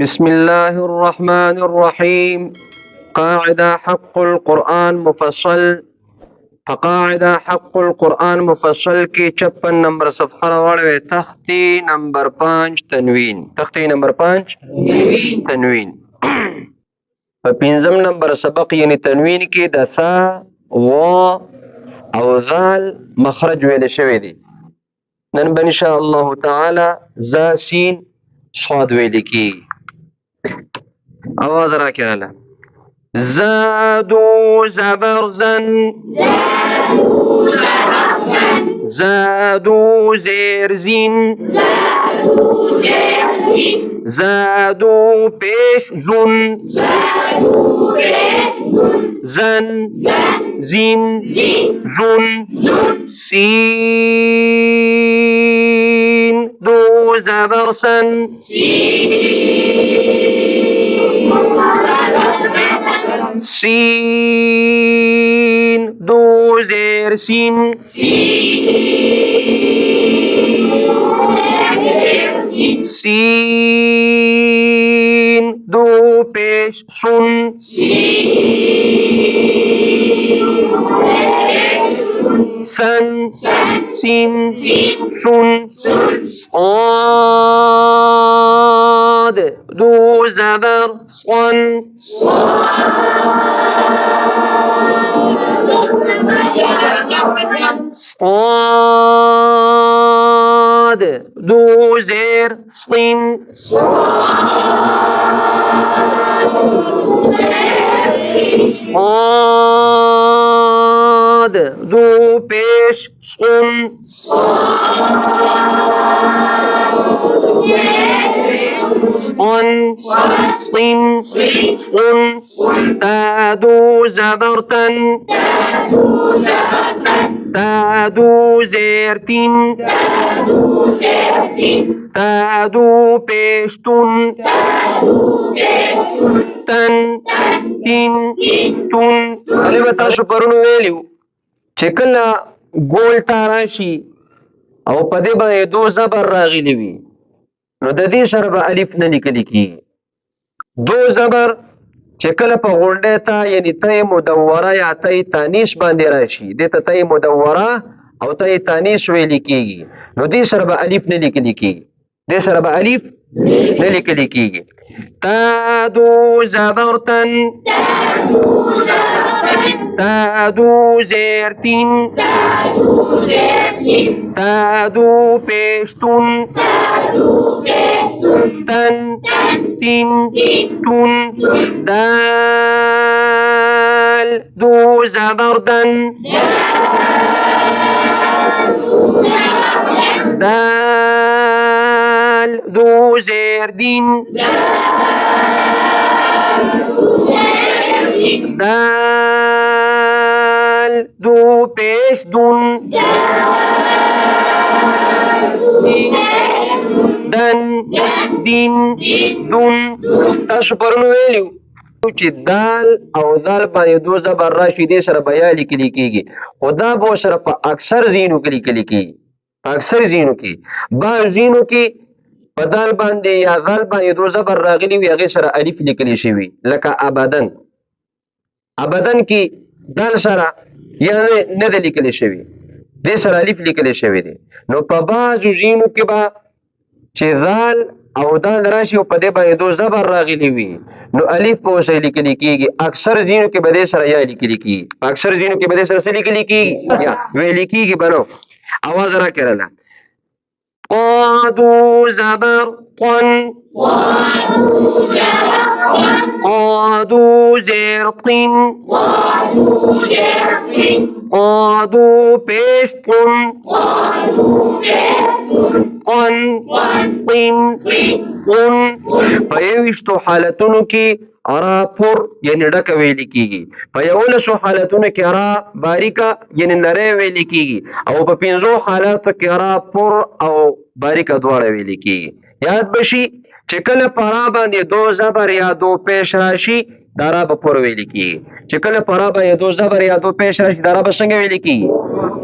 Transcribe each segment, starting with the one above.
بسم الله الرحمن الرحيم. قاعدة حق القرآن مفصل. فقاعدة حق القرآن مفصل کی 56 نمبر صفحه راوړې تختی نمبر 5 تنوین. تختی نمبر 5 تنوین. په 5 نمبر سبق یعنی تنوین کې د ثا و او ذال مخرج ویل شوی دی. نن به ان شاء الله تعالی ذا سین صاد ویل کی. آواز را کړه. زادو زبرزن زادو زیرزین زادو پیش زن زن زین زن سین دو زبرسن سین دو زیر سین سین دو پیش سن سن سین سن صاد دو زبر صن صاد دو زیر صین صاد دو پیش صن صن صن صن تادو زبرتن تادو زیرتین تادو پیشتون تن تین تون. علی به تاسو پرونو ویلیو چې کله ګول تا راشي او په دې باندې دو زبر راغلی وي نو د دې سره به الف نه لیکل کېږي. دو زبر چې کله په غونډه تا یعنی ته مدوره یا ته تانیث باندې راشي دې ته ته مدوره او ته تانیث ویل کېږي نو دې سره به الف نه لیکل کېږي. دې سره به الف نه لیکل کېږي. تادو زبرتن تادو زیرتین تادو پیشتون تن تین تون دال دو زبردن دال دو زیردین دال دو پیش دون دن دین دون. تاسو پرونو ویلیو چې دال او دال باندې دو زبر راشي دې سره بیا لیکل کېږي خو دا به سره په اکثر ځینو کې لیکل کېږي. په اکثر ځینو کې بعض ځینو کې په دال باندې یا دال باندې دو زبر راغلي وي هغې سره الف لیکلی شوي لکه ابدن. ابدن کې دال سره یا نه ده لیکلی شوي دې سره الف لیکلی شوی دی. نو په بعضو ځینو کې به چې دال او دال راشي او په دې باندې دو زبر راغلی وي نو الف په اوسه لیکلی کېږي. اکثر ځینو کې به دې سره یا لیکلی کېږي. په اکثر ځینو کې به دې سره څه لیکلی کېږي یا ویلې کېږي به نو. آواز را کړله. قادو زبر طن قادو زیر طن قادو پیش طن قن طن قن. په یویشتو حالتونو کې ارا پر یعنی ډکه ویل کېږي. په 11 حالتونو کې ارا باریکه یعنی نری ویل کېږي او په 5 حالاتو کې ارا پر او باریکه دواړه ویل کېږي. یاد بشي چې کله په را باندې دو زبر یا دو پیش راشي دا را به پر ویل کېږي. چې کله په را باندې دو زبر یا دو پیش راشي دا را به څنګه ویل کېږي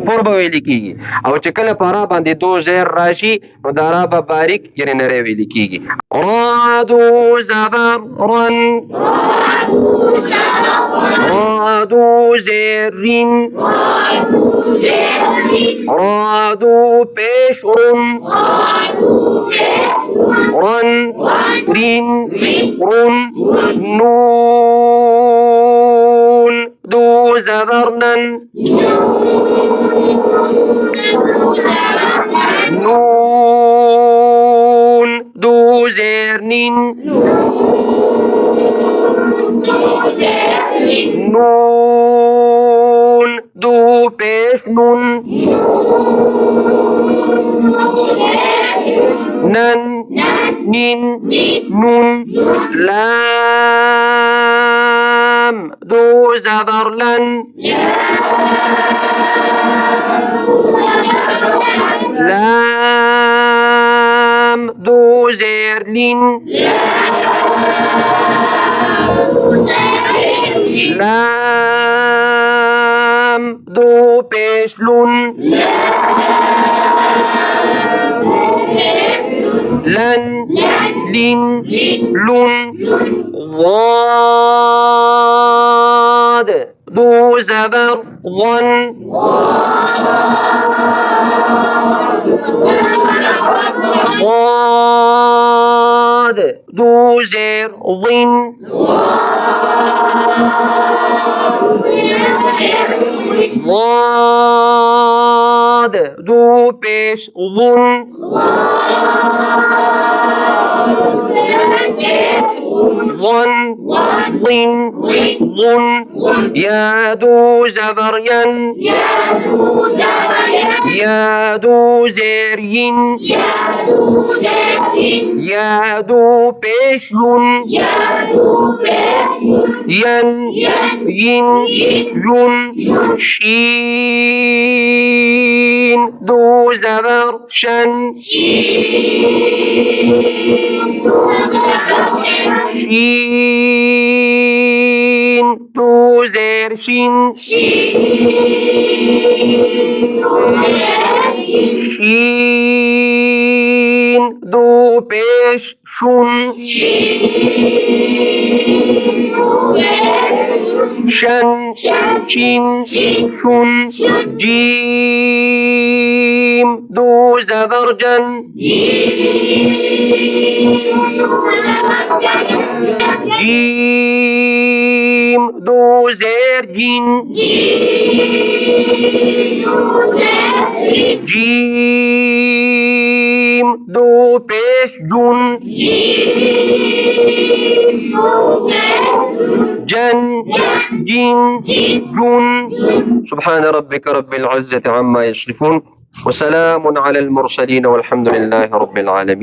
پور به ویل کیږي. او چې کله په را باندې دو زیر راشي نو دا را به باریک یعنی نری ویل کیږي. رادو زبر رن، رادو زیرین، رادو پیش رن، رن رین رن، نون دو زبرنن، نون دو زیرنین، نون دو پیش نون، نن نین نون، لام دو زبر لن، لام دو زیر لین، لام دو پیش لون، لن لین لون، ضاد دو زبر ظن، ضاد دو زیر ظن، ضاد دو پیش ظن، ظن ظن ظن، یا دو زبر ین، یا دو زیر ین، یا دو پیش لون، ین ین یون، شین دو زبر شن، شین دو زیر شین، شین دو پیش شون، شن شین شون، جیم دو زبر جن، جیم دو زیر جین، جیم دو پیش جون، جن جين جون. سبحان ربك رب العزة عما يصفون وسلام على المرسلين والحمد لله رب العالمين.